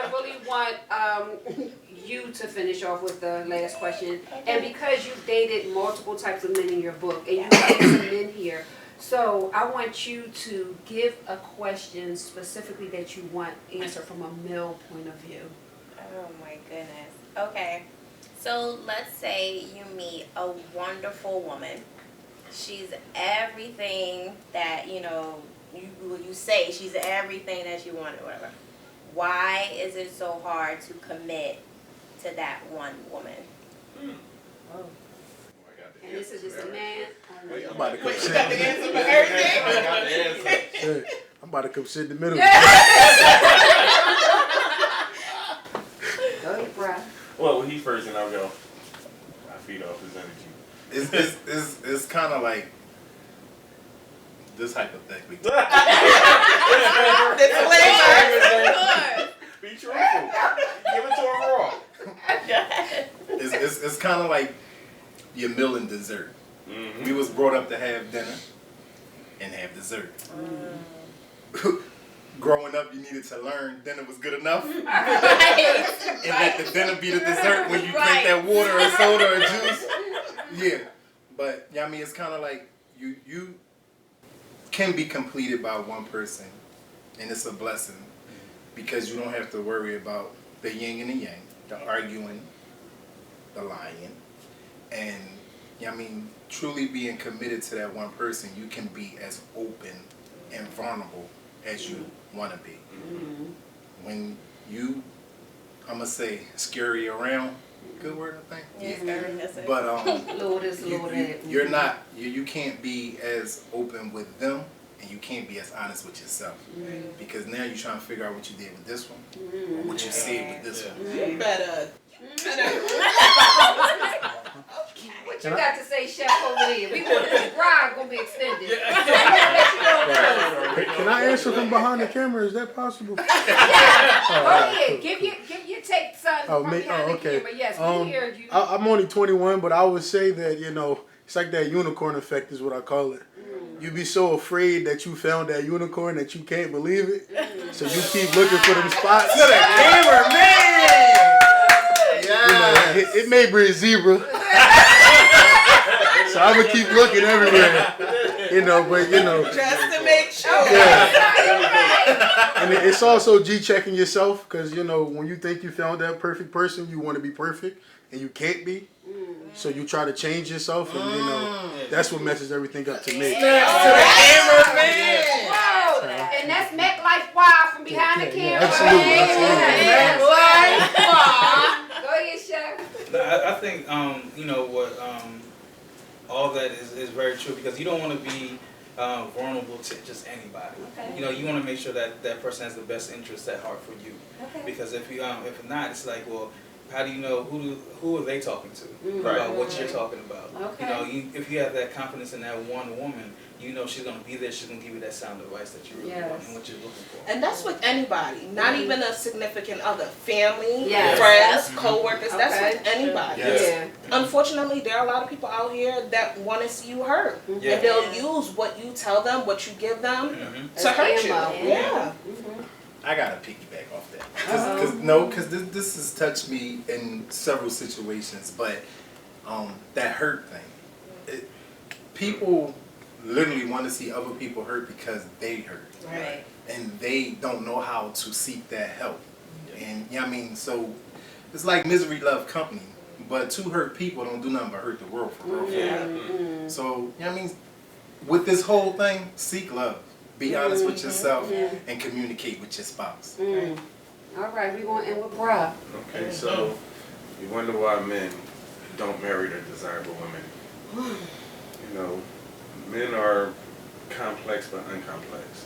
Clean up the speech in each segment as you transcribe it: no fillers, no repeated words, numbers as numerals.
I really want you to finish off with the last question. And because you've dated multiple types of men in your book, and you have some men here, so I want you to give a question specifically that you want answered from a male point of view. Oh my goodness. Okay. So let's say you meet a wonderful woman. She's everything that, you say she's everything that you want or whatever. Why is it so hard to commit to that one woman? Oh. And this is just a man. I'm about to come sit. You got the answer for everything? I got the answer. Shit, I'm about to come sit in the middle. Go ahead, Brian. Well, he first and I'll go. I feed off his energy. It's kind of like this hypothetically. Disclaimer. Be truthful. Give it to him raw. It's kind of like your meal and dessert. Mm-hmm. We was brought up to have dinner and have dessert. Growing up, you needed to learn dinner was good enough. And let the dinner be the dessert when you drink that water or soda or juice. Yeah. But, I mean, it's kind of like you can be completed by one person. And it's a blessing. Because you don't have to worry about the yin and the yang, the arguing, the lying. And, I mean, truly being committed to that one person, you can be as open and vulnerable as you want to be. When you, I'm going to say, scurry around, good word, I think? Yeah. But Lord is Lord. you're not, you can't be as open with them, and you can't be as honest with yourself. Because now you're trying to figure out what you did with this one, or what you said with this one. You better. What you got to say, Chef over there? We want this ride gonna be extended. Can I answer from behind the camera? Is that possible? Go ahead. Give your take, son. Oh, from me? behind Oh, the okay. camera. Yes, we hear you. I'm only 21, but I would say that, it's like that unicorn effect is what I call it. You be so afraid that you found that unicorn that you can't believe it. So you keep looking for them spots. To the camera, man! Yeah. It may be a zebra. So I'm going to keep looking everywhere. But Just to make sure. Yeah. And it's also G-checking yourself because, when you think you found that perfect person, you want to be perfect and you can't be. So you try to change yourself and, that's what messes everything up to me. To the camera, man! Whoa. And that's MetLife Wild from behind the camera. Absolutely. Go ahead, Chef. I think all that is very true because you don't want to be vulnerable to just anybody. Okay. You want to make sure that that person has the best interest at heart for you. Okay. Because if not, it's like, well, how do you know who are they talking to Right. about what you're talking about? Okay. If you have that confidence in that one woman, she's gonna be there. She's gonna give you that sound advice that you really want and what you're looking for. And that's with anybody, not even a significant other, family, Yes. friends, co-workers. That's Okay. with anybody. Yes. Yeah. Unfortunately, there are a lot of people out here that want to see you hurt, Yeah. and they'll use what you tell them, what you give them, to As hurt you. ammo. Yeah. I gotta piggyback off that. Because this has touched me in several situations, but that hurt thing. People literally want to see other people hurt because they hurt. Right. And they don't know how to seek that help. And so it's like misery love company. But two hurt people don't do nothing but hurt the world for real. So, with this whole thing, seek love. Be honest with yourself and communicate with your spouse. All right, we're going to end with Bra. Okay, so you wonder why men don't marry their desirable women. Men are complex but uncomplex.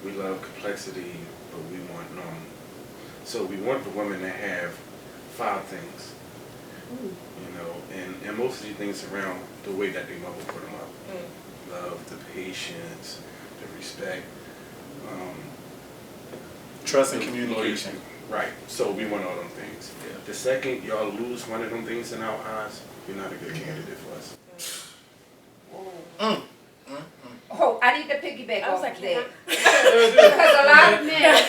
We love complexity, but we want normal. So we want the women to have 5 things. And most of these things around the way that their mother put them up. Love, the patience, the respect, Trust and communication. Right. So we want all them things. The second y'all lose one of them things in our eyes, you're not a good candidate for us. Oh, I need to piggyback off of that. Because a lot of men,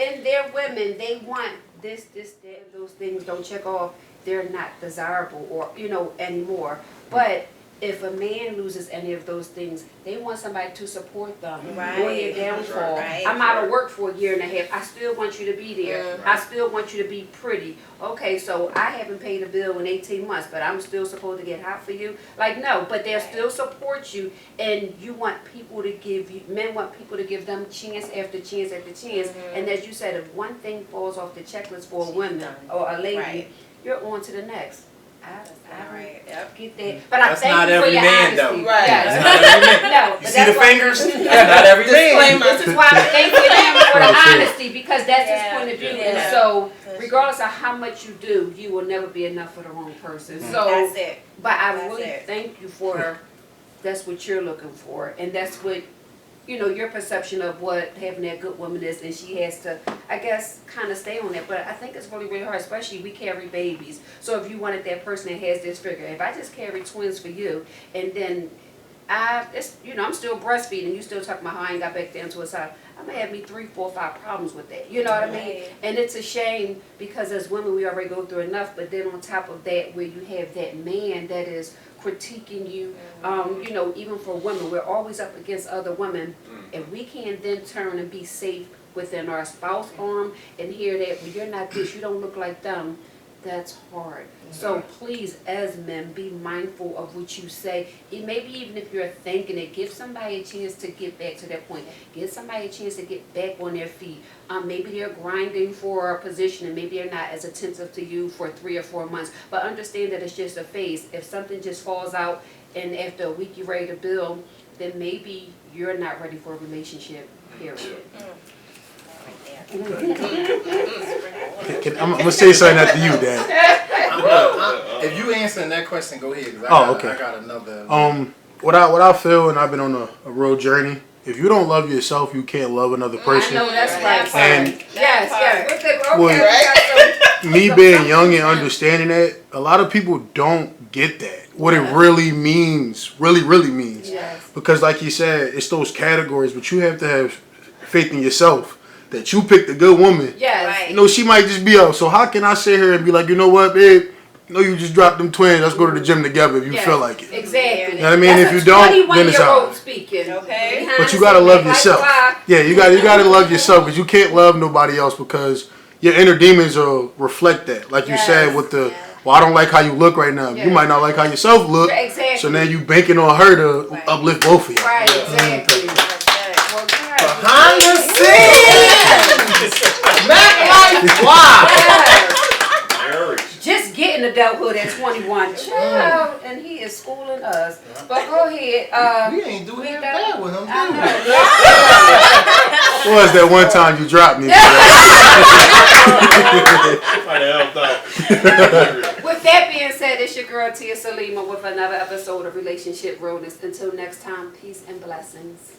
in their have women, they want this, that, those things don't check off, they're not desirable or, anymore. But if a man loses any of those things, they want somebody to support them on their downfall. Right. I'm out of work for a year and a half. I still want you to be there. I still want you to be pretty. Okay, so I haven't paid a bill in 18 months, but I'm still supposed to get hot for you? Like, no, but they'll still support you, and you want people to give you, men want people to give them chance after chance after chance. And as you said, if one thing falls off the checklist for a woman or a lady, you're on to the next. I get that. But I That's thank not you for every your man, honesty. though. Right. Yes. That's not every man. No, You but see that's the why- fingers? That's not every man. This is why I thank you him for the Right, sure. honesty, because that's his point of view. Yeah. And so, regardless of how much you do, you will never be enough for the wrong person. So, That's it. but I That's really it. thank you for that's what you're looking for, and that's what your perception of what having that good woman is, and she has to, I guess, kind of stay on that. But I think it's really, really hard, especially we carry babies. So if you wanted that person that has this figure, if I just carry twins for you, and then I'm still breastfeeding, you still talking about how I ain't got back down to a side, I'm gonna have me 3, 4, 5 problems with that. You know what I mean? Right. And it's a shame because as women we already go through enough, but then on top of that, where you have that man that is critiquing you, even for women, we're always up against other women, and we can then turn and be safe within our spouse arm and hear that well, you're not this, you don't look like them. That's hard. So please, as men, be mindful of what you say. Maybe even if you're thinking it, give somebody a chance to get back to that point. Give somebody a chance to get back on their feet. Maybe they're grinding for a position and maybe they're not as attentive to you for 3 or 4 months. But understand that it's just a phase. If something just falls out and after a week you're ready to build, then maybe you're not ready for a relationship, period. I'm gonna say something after you, Dad. If you answering that question, go ahead. 'Cause Okay. I got another. What I feel, and I've been on a real journey. If you don't love yourself, you can't love another I person. know that's right. And yes. Okay, Well, we got some- me being young and understanding that, a lot of people don't get that. What it really means, really means. Yes. Because like you said, it's those categories, but you have to have faith in yourself that you picked a good woman. Yes. Right. She might just be up. So how can I sit here and be like, you know what, babe? You just dropped them twins. Let's go to the gym together if you Yes. feel like it. Exactly. You know what I mean? That's If you a don't, then it's 21-year-old out. speaking. Okay. But you gotta love Like yourself. why? Yeah, you gotta love yourself because you can't love nobody else because your inner demons will reflect that. Like you Yes. said with the, well, I don't like how you look right now. Yeah. You might not like how yourself look. Exactly. So now you banking on her to Right. uplift both of you. Right, exactly. That's good. Well, God. Behind the scenes! Mac Life Live! Yes. Marriage. Just getting adulthood at 21. Child, and he is schooling us. But go ahead. We ain't doing we that got- bad with him, I do know. What was that one time you dropped me? Might have helped out. With that being said, it's your girl Tia Salima with another episode of Relationship Realness. Until next time, peace and blessings.